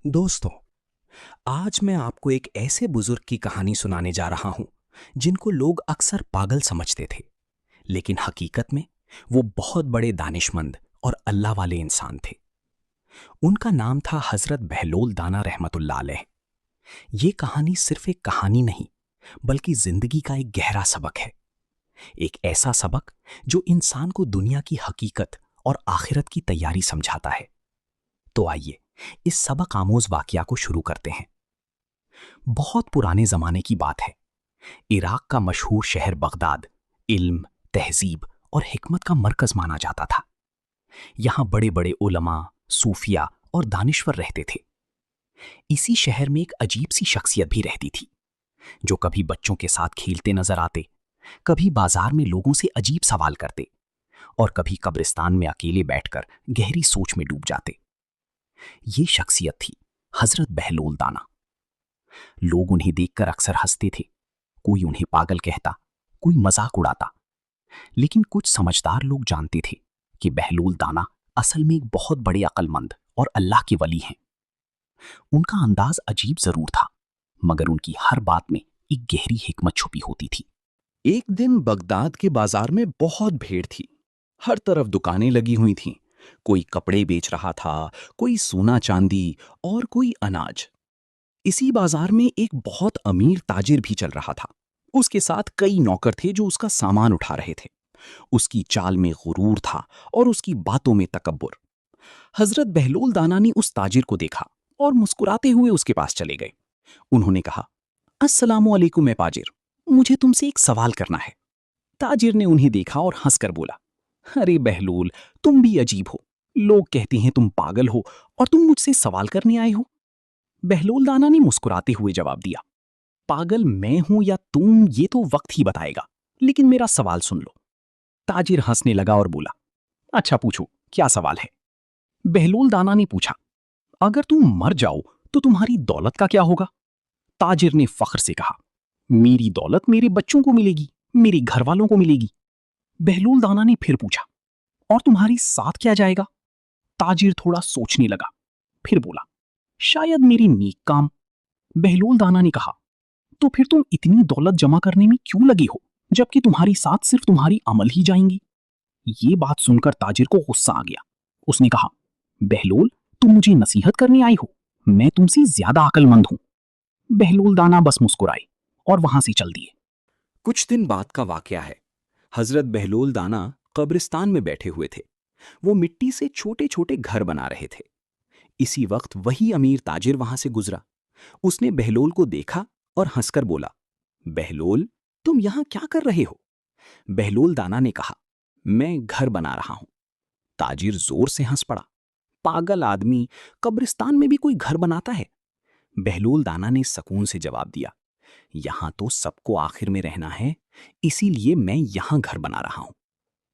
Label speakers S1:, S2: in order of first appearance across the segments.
S1: दोस्तों, आज मैं आपको एक ऐसे बुजुर्ग की कहानी सुनाने जा रहा हूं जिनको लोग अक्सर पागल समझते थे, लेकिन हकीकत में वो बहुत बड़े दानिशमंद और अल्लाह वाले इंसान थे। उनका नाम था हजरत बहलोल दाना रहमतुल्लाह अलैह। ये कहानी सिर्फ एक कहानी नहीं, बल्कि जिंदगी का एक गहरा सबक है। एक ऐसा सबक जो इंसान को दुनिया की हकीकत और आखिरत की तैयारी समझाता है। तो आइए इस सबक आमोज वाकया को शुरू करते हैं। बहुत पुराने जमाने की बात है। इराक का मशहूर शहर बगदाद इल्म, तहजीब और हिकमत का मरकज माना जाता था। यहाँ बड़े बड़े उलमा, सूफिया और दानिश्वर रहते थे। इसी शहर में एक अजीब सी शख्सियत भी रहती थी, जो कभी बच्चों के साथ खेलते नजर आते, कभी बाजार में लोगों से अजीब सवाल करते और कभी कब्रिस्तान में अकेले बैठकर गहरी सोच में डूब जाते। ये शख्सियत थी हजरत बहलोल दाना। लोग उन्हें देखकर अक्सर हंसते थे। कोई उन्हें पागल कहता, कोई मजाक उड़ाता, लेकिन कुछ समझदार लोग जानते थे कि बहलोल दाना असल में एक बहुत बड़े अक्लमंद और अल्लाह के वली हैं। उनका अंदाज अजीब जरूर था, मगर उनकी हर बात में एक गहरी हिकमत छुपी होती थी।
S2: एक दिन बगदाद के बाजार में बहुत भीड़ थी। हर तरफ दुकानें लगी हुई थीं। कोई कपड़े बेच रहा था, कोई सोना चांदी और कोई अनाज। इसी बाजार में एक बहुत अमीर ताजिर भी चल रहा था। उसके साथ कई नौकर थे जो उसका सामान उठा रहे थे। उसकी चाल में गुरूर था और उसकी बातों में तकब्बुर। हजरत बहलोल दाना ने उस ताजिर को देखा और मुस्कुराते हुए उसके पास चले गए। उन्होंने कहा, अस्सलामु अलैकुम ए पाजिर, मुझे तुमसे एक सवाल करना है। ताजिर ने उन्हें देखा और हंसकर बोला, अरे बहलोल, तुम भी अजीब हो। लोग कहते हैं तुम पागल हो और तुम मुझसे सवाल करने आए हो। बहलोल दाना ने मुस्कुराते हुए जवाब दिया, पागल मैं हूं या तुम, ये तो वक्त ही बताएगा, लेकिन मेरा सवाल सुन लो। ताजिर हंसने लगा और बोला, अच्छा पूछो, क्या सवाल है? बहलोल दाना ने पूछा, अगर तुम मर जाओ तो तुम्हारी दौलत का क्या होगा? ताजिर ने फख्र से कहा, मेरी दौलत मेरे बच्चों को मिलेगी, मेरे घर वालों को मिलेगी। बहलोल दाना ने फिर पूछा, और तुम्हारी साथ क्या जाएगा? ताजिर थोड़ा सोचने लगा, फिर बोला, शायद मेरी नेक काम। बहलोल दाना ने कहा, तो फिर तुम इतनी दौलत जमा करने में क्यों लगे हो, जबकि तुम्हारी साथ सिर्फ तुम्हारी अमल ही जाएंगी? ये बात सुनकर ताजिर को गुस्सा आ गया। उसने कहा, बहलोल, तुम मुझे नसीहत करने आई हो? मैं तुमसे ज्यादा अक्लमंद हूं। बहलोल दाना बस मुस्कुराए और वहां से चल दिए।
S1: कुछ दिन बाद का वाकया है। हजरत बहलोल दाना कब्रिस्तान में बैठे हुए थे। वो मिट्टी से छोटे छोटे घर बना रहे थे। इसी वक्त वही अमीर ताजिर वहां से गुजरा। उसने बहलोल को देखा और हंसकर बोला, बहलोल, तुम यहां क्या कर रहे हो? बहलोल दाना ने कहा, मैं घर बना रहा हूं। ताजिर जोर से हंस पड़ा, पागल आदमी, कब्रिस्तान में भी कोई घर बनाता है? बहलोल दाना ने सकून से जवाब दिया, यहां तो सबको आखिर में रहना है, इसीलिए मैं यहां घर बना रहा हूं।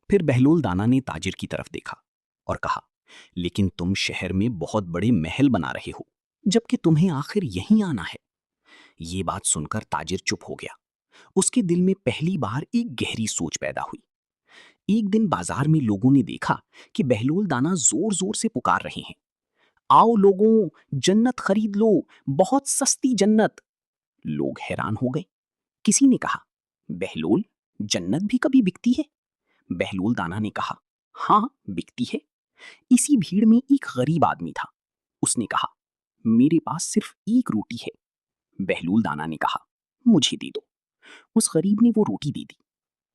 S1: फिर बहलोल दाना ने ताजिर की तरफ देखा और कहा, लेकिन तुम शहर में बहुत बड़े महल बना रहे हो, जबकि तुम्हें आखिर यहीं आना है। ये बात सुनकर ताजिर चुप हो गया। उसके दिल में पहली बार एक गहरी सोच पैदा हुई। एक दिन बाजार में लोगों ने देखा कि बहलोल दाना जोर जोर से पुकार रहे हैं, आओ लोगों, जन्नत खरीद लो, बहुत सस्ती जन्नत। लोग हैरान हो गए। किसी ने कहा, बहलोल, जन्नत भी कभी बिकती है? बहलोल दाना ने कहा, हाँ, बिकती है। इसी भीड़ में एक गरीब आदमी था। उसने कहा, मेरे पास सिर्फ एक रोटी है। बहलोल दाना ने कहा, मुझे दे दो। उस गरीब ने वो रोटी दे दी।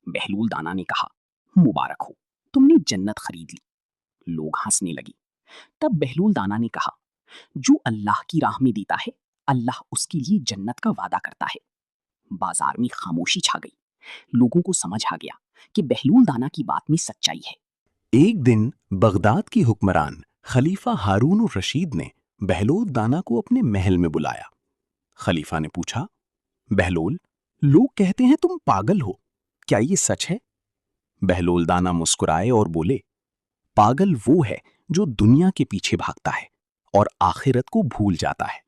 S1: बहलोल दाना ने कहा, मुबारक हो, तुमने जन्नत खरीद ली। लोग हंसने लगे। तब बहलोल दाना ने कहा, जो अल्लाह की राह में देता है, अल्लाह उसके लिए जन्नत का वादा करता है। बाजार में खामोशी छा गई। लोगों को समझ आ गया कि बहलोल दाना की बात में सच्चाई है।
S2: एक दिन बगदाद की हुक्मरान खलीफा हारून रशीद ने बहलोल दाना को अपने महल में बुलाया। खलीफा ने पूछा, बहलोल, लोग कहते हैं तुम पागल हो, क्या ये सच है? बहलोल दाना मुस्कुराए और बोले, पागल वो है जो दुनिया के पीछे भागता है और आखिरत को भूल जाता है।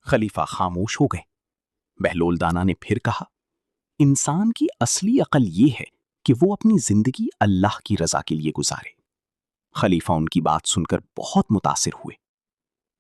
S2: खलीफा खामोश हो गए। बहलोल दाना ने फिर कहा, इंसान की असली अकल ये है कि वो अपनी जिंदगी अल्लाह की रजा के लिए गुजारे। खलीफा उनकी बात सुनकर बहुत मुतासिर हुए।